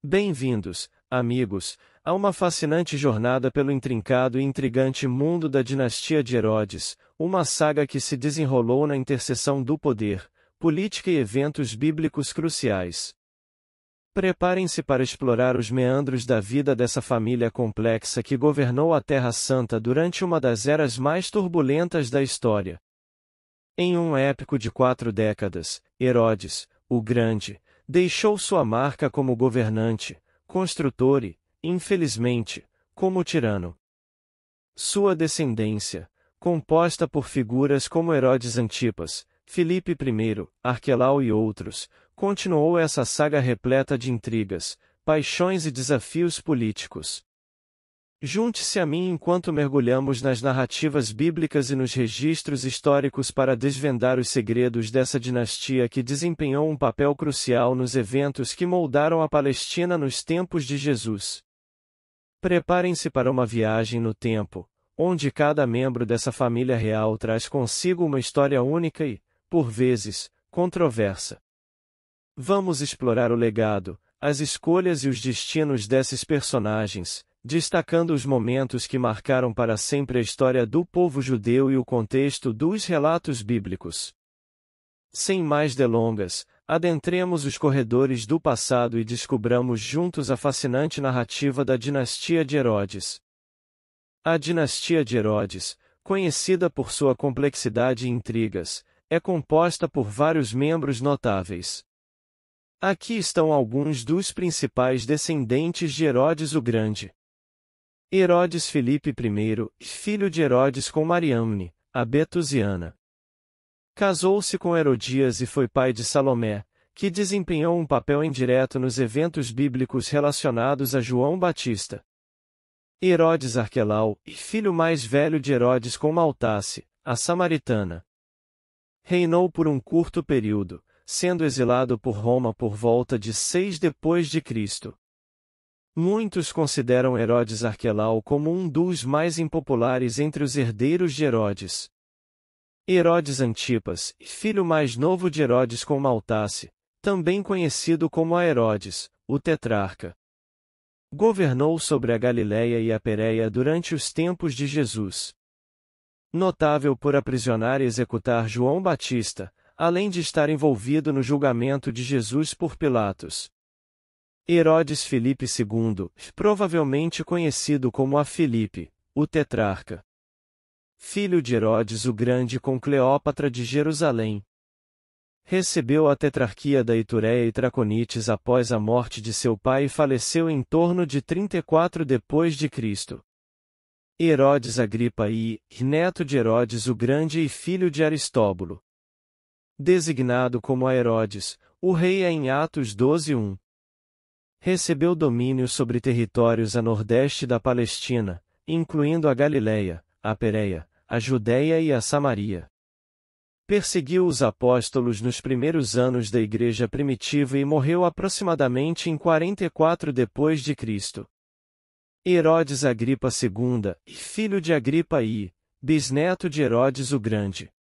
Bem-vindos, amigos, a uma fascinante jornada pelo intrincado e intrigante mundo da dinastia de Herodes, uma saga que se desenrolou na interseção do poder, política e eventos bíblicos cruciais. Preparem-se para explorar os meandros da vida dessa família complexa que governou a Terra Santa durante uma das eras mais turbulentas da história. Em um épico de 4 décadas, Herodes, o Grande, deixou sua marca como governante, construtor e, infelizmente, como tirano. Sua descendência, composta por figuras como Herodes Antipas, Filipe I, Arquelau e outros, continuou essa saga repleta de intrigas, paixões e desafios políticos. Junte-se a mim enquanto mergulhamos nas narrativas bíblicas e nos registros históricos para desvendar os segredos dessa dinastia que desempenhou um papel crucial nos eventos que moldaram a Palestina nos tempos de Jesus. Preparem-se para uma viagem no tempo, onde cada membro dessa família real traz consigo uma história única e, por vezes, controversa. Vamos explorar o legado, as escolhas e os destinos desses personagens, destacando os momentos que marcaram para sempre a história do povo judeu e o contexto dos relatos bíblicos. Sem mais delongas, adentremos os corredores do passado e descubramos juntos a fascinante narrativa da dinastia de Herodes. A dinastia de Herodes, conhecida por sua complexidade e intrigas, é composta por vários membros notáveis. Aqui estão alguns dos principais descendentes de Herodes o Grande. Herodes Filipe I, filho de Herodes com Mariamne, a Betusiana. Casou-se com Herodias e foi pai de Salomé, que desempenhou um papel indireto nos eventos bíblicos relacionados a João Batista. Herodes Arquelau, filho mais velho de Herodes com Maltace, a Samaritana. Reinou por um curto período, sendo exilado por Roma por volta de 6 depois de Cristo. Muitos consideram Herodes Arquelau como um dos mais impopulares entre os herdeiros de Herodes. Herodes Antipas, filho mais novo de Herodes com Maltace, também conhecido como a Herodes, o tetrarca. Governou sobre a Galiléia e a Pérea durante os tempos de Jesus. Notável por aprisionar e executar João Batista, além de estar envolvido no julgamento de Jesus por Pilatos. Herodes Filipe II, provavelmente conhecido como a Filipe, o tetrarca. Filho de Herodes o Grande com Cleópatra de Jerusalém. Recebeu a tetrarquia da Itureia e Traconites após a morte de seu pai e faleceu em torno de 34 depois de Cristo. Herodes Agripa I, neto de Herodes o Grande e filho de Aristóbulo. Designado como a Herodes, o rei é em Atos 12:1. Recebeu domínio sobre territórios a nordeste da Palestina, incluindo a Galiléia, a Pérea, a Judéia e a Samaria. Perseguiu os apóstolos nos primeiros anos da Igreja primitiva e morreu aproximadamente em 44 depois de Cristo. Herodes Agripa II, filho de Agripa I, bisneto de Herodes o Grande.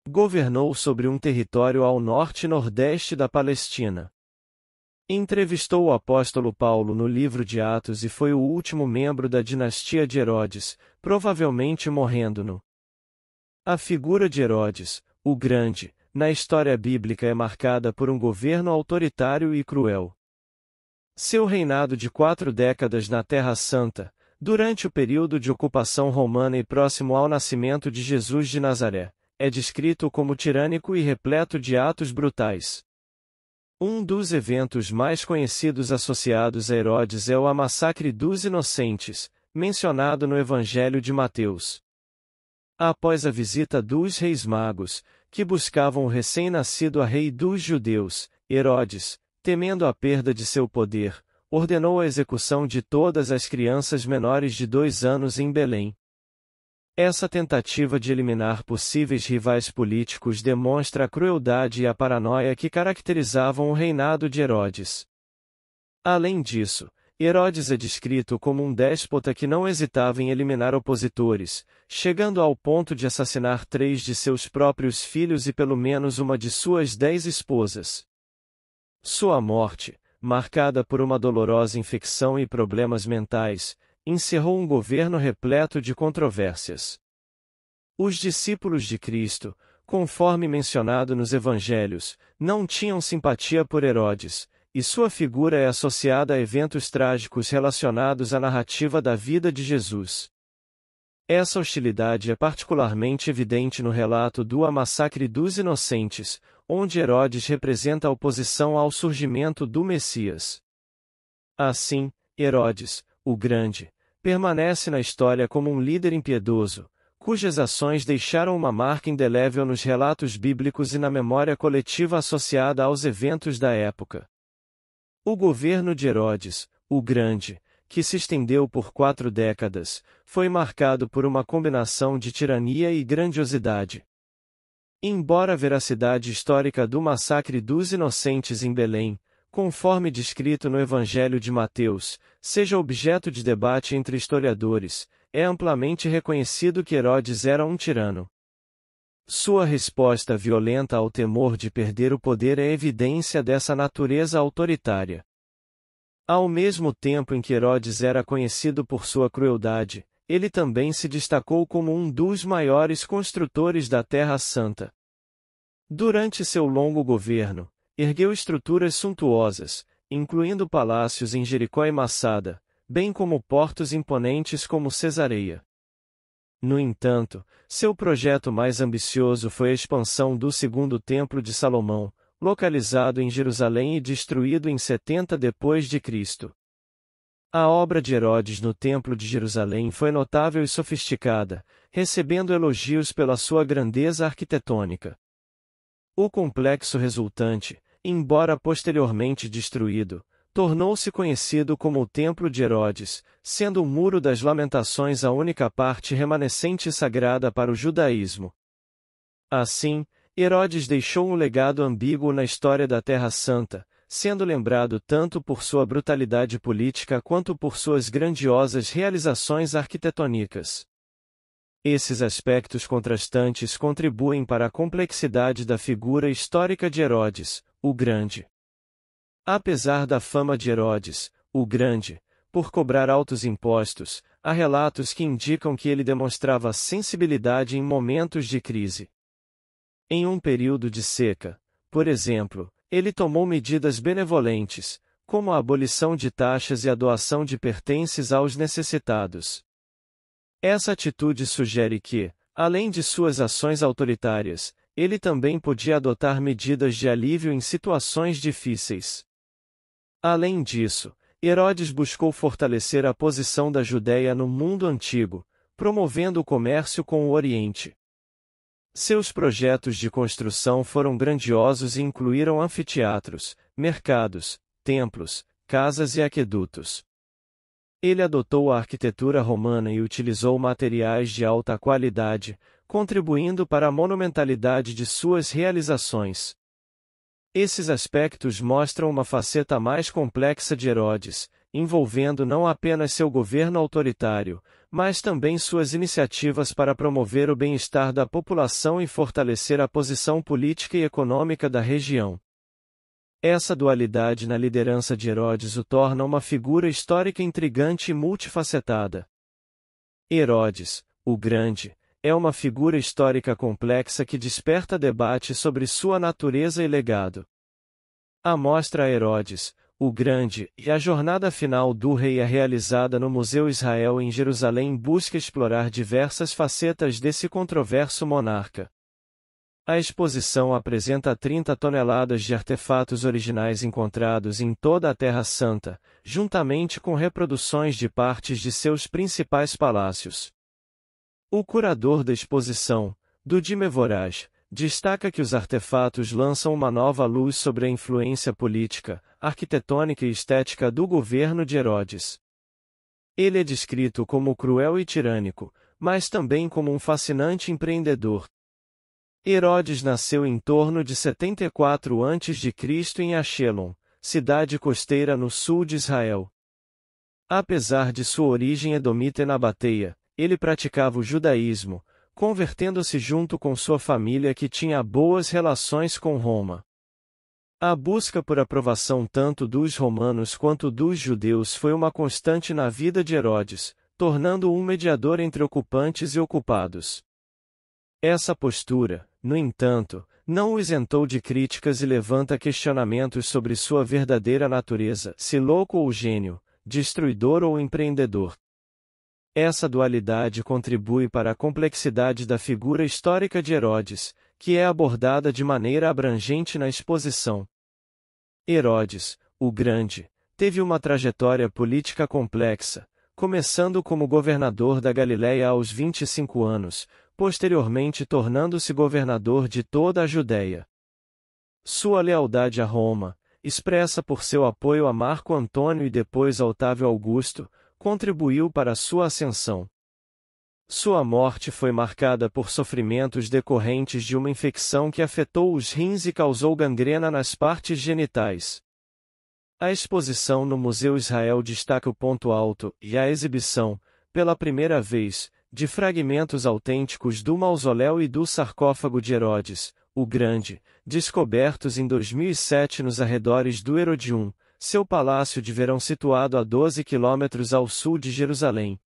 Governou sobre um território ao norte e nordeste da Palestina. Entrevistou o apóstolo Paulo no livro de Atos e foi o último membro da dinastia de Herodes, provavelmente morrendo-no. A figura de Herodes, o Grande, na história bíblica é marcada por um governo autoritário e cruel. Seu reinado de 4 décadas na Terra Santa, durante o período de ocupação romana e próximo ao nascimento de Jesus de Nazaré, é descrito como tirânico e repleto de atos brutais. Um dos eventos mais conhecidos associados a Herodes é o massacre dos inocentes, mencionado no Evangelho de Mateus. Após a visita dos reis magos, que buscavam o recém-nascido a rei dos judeus, Herodes, temendo a perda de seu poder, ordenou a execução de todas as crianças menores de 2 anos em Belém. Essa tentativa de eliminar possíveis rivais políticos demonstra a crueldade e a paranoia que caracterizavam o reinado de Herodes. Além disso, Herodes é descrito como um déspota que não hesitava em eliminar opositores, chegando ao ponto de assassinar 3 de seus próprios filhos e pelo menos uma de suas 10 esposas. Sua morte, marcada por uma dolorosa infecção e problemas mentais, encerrou um governo repleto de controvérsias. Os discípulos de Cristo, conforme mencionado nos Evangelhos, não tinham simpatia por Herodes, e sua figura é associada a eventos trágicos relacionados à narrativa da vida de Jesus. Essa hostilidade é particularmente evidente no relato do massacre dos inocentes, onde Herodes representa a oposição ao surgimento do Messias. Assim, Herodes, o Grande, permanece na história como um líder impiedoso, cujas ações deixaram uma marca indelével nos relatos bíblicos e na memória coletiva associada aos eventos da época. O governo de Herodes, o Grande, que se estendeu por 4 décadas, foi marcado por uma combinação de tirania e grandiosidade. Embora a veracidade histórica do massacre dos inocentes em Belém, conforme descrito no Evangelho de Mateus, seja objeto de debate entre historiadores, é amplamente reconhecido que Herodes era um tirano. Sua resposta violenta ao temor de perder o poder é evidência dessa natureza autoritária. Ao mesmo tempo em que Herodes era conhecido por sua crueldade, ele também se destacou como um dos maiores construtores da Terra Santa. Durante seu longo governo, ergueu estruturas suntuosas, incluindo palácios em Jericó e Massada, bem como portos imponentes como Cesareia. No entanto, seu projeto mais ambicioso foi a expansão do Segundo Templo de Salomão, localizado em Jerusalém e destruído em 70 d.C. A obra de Herodes no Templo de Jerusalém foi notável e sofisticada, recebendo elogios pela sua grandeza arquitetônica. O complexo resultante, embora posteriormente destruído, tornou-se conhecido como o Templo de Herodes, sendo o Muro das Lamentações a única parte remanescente sagrada para o judaísmo. Assim, Herodes deixou um legado ambíguo na história da Terra Santa, sendo lembrado tanto por sua brutalidade política quanto por suas grandiosas realizações arquitetônicas. Esses aspectos contrastantes contribuem para a complexidade da figura histórica de Herodes, o Grande. Apesar da fama de Herodes, o Grande, por cobrar altos impostos, há relatos que indicam que ele demonstrava sensibilidade em momentos de crise. Em um período de seca, por exemplo, ele tomou medidas benevolentes, como a abolição de taxas e a doação de pertences aos necessitados. Essa atitude sugere que, além de suas ações autoritárias, ele também podia adotar medidas de alívio em situações difíceis. Além disso, Herodes buscou fortalecer a posição da Judéia no mundo antigo, promovendo o comércio com o Oriente. Seus projetos de construção foram grandiosos e incluíram anfiteatros, mercados, templos, casas e aquedutos. Ele adotou a arquitetura romana e utilizou materiais de alta qualidade, contribuindo para a monumentalidade de suas realizações. Esses aspectos mostram uma faceta mais complexa de Herodes, envolvendo não apenas seu governo autoritário, mas também suas iniciativas para promover o bem-estar da população e fortalecer a posição política e econômica da região. Essa dualidade na liderança de Herodes o torna uma figura histórica intrigante e multifacetada. Herodes, o Grande, é uma figura histórica complexa que desperta debate sobre sua natureza e legado. A mostra a Herodes, o Grande, e a jornada final do rei é realizada no Museu Israel em Jerusalém busca explorar diversas facetas desse controverso monarca. A exposição apresenta 30 toneladas de artefatos originais encontrados em toda a Terra Santa, juntamente com reproduções de partes de seus principais palácios. O curador da exposição, Dudi Mevoraj, destaca que os artefatos lançam uma nova luz sobre a influência política, arquitetônica e estética do governo de Herodes. Ele é descrito como cruel e tirânico, mas também como um fascinante empreendedor. Herodes nasceu em torno de 74 a.C. em Ashelon, cidade costeira no sul de Israel. Apesar de sua origem edomita e nabateia, ele praticava o judaísmo, convertendo-se junto com sua família que tinha boas relações com Roma. A busca por aprovação tanto dos romanos quanto dos judeus foi uma constante na vida de Herodes, tornando-o um mediador entre ocupantes e ocupados. Essa postura, no entanto, não o isentou de críticas e levanta questionamentos sobre sua verdadeira natureza, se louco ou gênio, destruidor ou empreendedor. Essa dualidade contribui para a complexidade da figura histórica de Herodes, que é abordada de maneira abrangente na exposição. Herodes, o Grande, teve uma trajetória política complexa, começando como governador da Galiléia aos 25 anos, posteriormente tornando-se governador de toda a Judéia. Sua lealdade a Roma, expressa por seu apoio a Marco Antônio e depois a Otávio Augusto, contribuiu para sua ascensão. Sua morte foi marcada por sofrimentos decorrentes de uma infecção que afetou os rins e causou gangrena nas partes genitais. A exposição no Museu Israel destaca o ponto alto e a exibição, pela primeira vez, de fragmentos autênticos do mausoléu e do sarcófago de Herodes, o Grande, descobertos em 2007 nos arredores do Herodium, seu palácio de verão situado a 12 quilômetros ao sul de Jerusalém.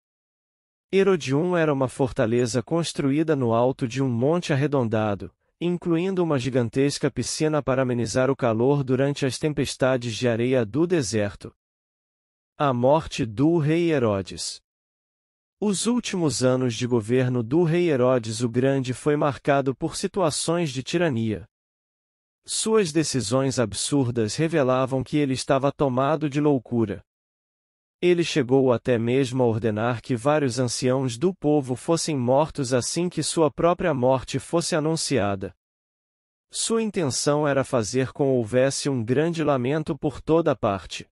Herodium era uma fortaleza construída no alto de um monte arredondado, incluindo uma gigantesca piscina para amenizar o calor durante as tempestades de areia do deserto. A morte do rei Herodes. Os últimos anos de governo do rei Herodes o Grande foi marcado por situações de tirania. Suas decisões absurdas revelavam que ele estava tomado de loucura. Ele chegou até mesmo a ordenar que vários anciãos do povo fossem mortos assim que sua própria morte fosse anunciada. Sua intenção era fazer com que houvesse um grande lamento por toda parte.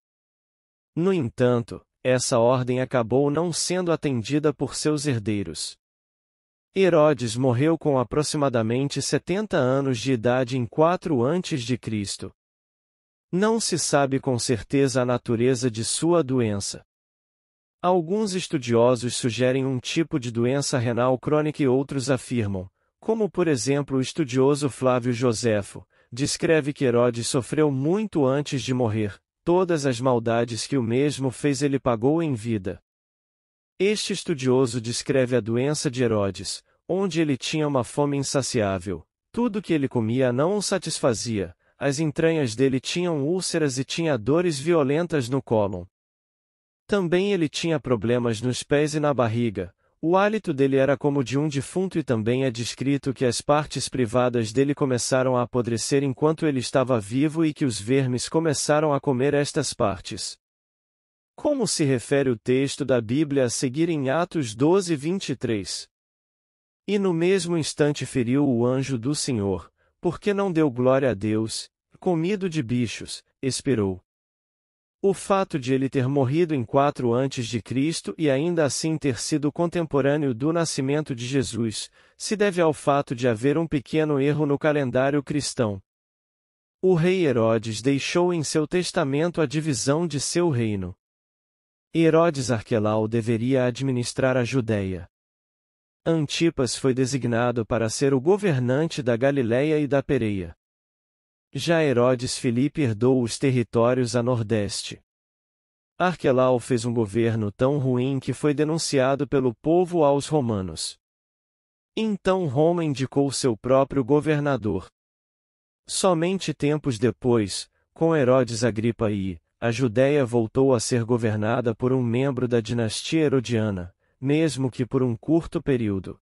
No entanto, essa ordem acabou não sendo atendida por seus herdeiros. Herodes morreu com aproximadamente 70 anos de idade em 4 a.C. Não se sabe com certeza a natureza de sua doença. Alguns estudiosos sugerem um tipo de doença renal crônica e outros afirmam, como por exemplo o estudioso Flávio Joséfo, descreve que Herodes sofreu muito antes de morrer, todas as maldades que o mesmo fez ele pagou em vida. Este estudioso descreve a doença de Herodes, onde ele tinha uma fome insaciável, tudo que ele comia não o satisfazia, as entranhas dele tinham úlceras e tinha dores violentas no cólon. Também ele tinha problemas nos pés e na barriga, o hálito dele era como de um defunto e também é descrito que as partes privadas dele começaram a apodrecer enquanto ele estava vivo e que os vermes começaram a comer estas partes. Como se refere o texto da Bíblia a seguir em Atos 12:23? E no mesmo instante feriu o anjo do Senhor, porque não deu glória a Deus, comido de bichos, expirou. O fato de ele ter morrido em 4 a.C. e ainda assim ter sido contemporâneo do nascimento de Jesus, se deve ao fato de haver um pequeno erro no calendário cristão. O rei Herodes deixou em seu testamento a divisão de seu reino. Herodes Arquelau deveria administrar a Judéia. Antipas foi designado para ser o governante da Galiléia e da Pérea. Já Herodes Filipe herdou os territórios a nordeste. Arquelau fez um governo tão ruim que foi denunciado pelo povo aos romanos. Então Roma indicou seu próprio governador. Somente tempos depois, com Herodes Agripa I, a Judéia voltou a ser governada por um membro da dinastia herodiana, mesmo que por um curto período.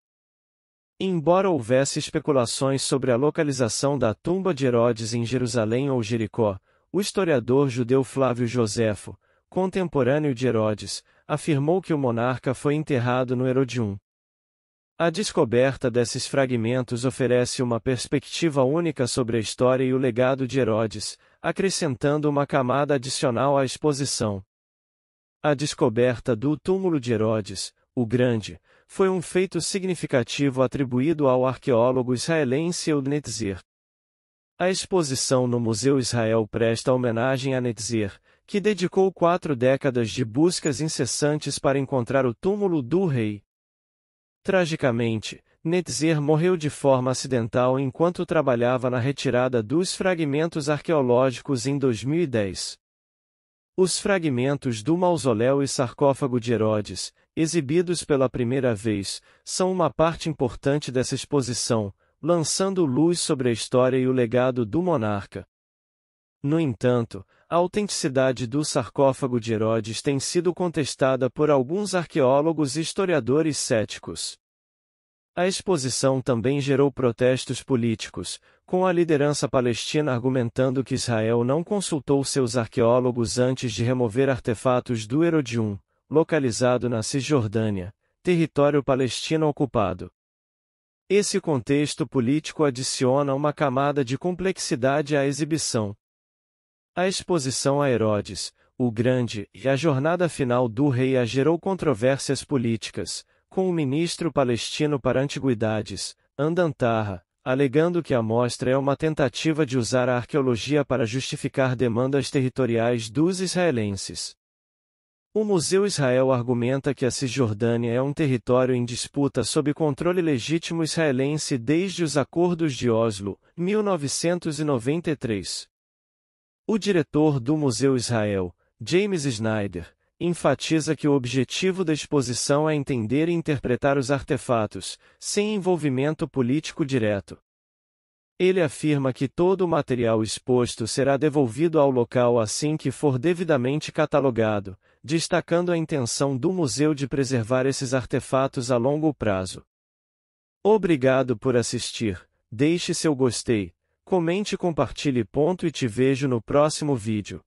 Embora houvesse especulações sobre a localização da tumba de Herodes em Jerusalém ou Jericó, o historiador judeu Flávio Joséfo, contemporâneo de Herodes, afirmou que o monarca foi enterrado no Herodium. A descoberta desses fragmentos oferece uma perspectiva única sobre a história e o legado de Herodes, acrescentando uma camada adicional à exposição. A descoberta do túmulo de Herodes, o Grande, foi um feito significativo atribuído ao arqueólogo israelense Ehud Netzer. A exposição no Museu Israel presta homenagem a Netzer, que dedicou 4 décadas de buscas incessantes para encontrar o túmulo do rei. Tragicamente, Netzer morreu de forma acidental enquanto trabalhava na retirada dos fragmentos arqueológicos em 2010. Os fragmentos do mausoléu e sarcófago de Herodes, exibidos pela primeira vez, são uma parte importante dessa exposição, lançando luz sobre a história e o legado do monarca. No entanto, a autenticidade do sarcófago de Herodes tem sido contestada por alguns arqueólogos e historiadores céticos. A exposição também gerou protestos políticos, com a liderança palestina argumentando que Israel não consultou seus arqueólogos antes de remover artefatos do Herodium, localizado na Cisjordânia, território palestino ocupado. Esse contexto político adiciona uma camada de complexidade à exibição. A exposição a Herodes, o Grande, e a jornada final do rei gerou controvérsias políticas, com o ministro palestino para antiguidades, Andan Taha, alegando que a mostra é uma tentativa de usar a arqueologia para justificar demandas territoriais dos israelenses. O Museu Israel argumenta que a Cisjordânia é um território em disputa sob controle legítimo israelense desde os Acordos de Oslo, 1993. O diretor do Museu Israel, James Snyder, enfatiza que o objetivo da exposição é entender e interpretar os artefatos, sem envolvimento político direto. Ele afirma que todo o material exposto será devolvido ao local assim que for devidamente catalogado, destacando a intenção do museu de preservar esses artefatos a longo prazo. Obrigado por assistir, deixe seu gostei, comente e compartilhe. E te vejo no próximo vídeo.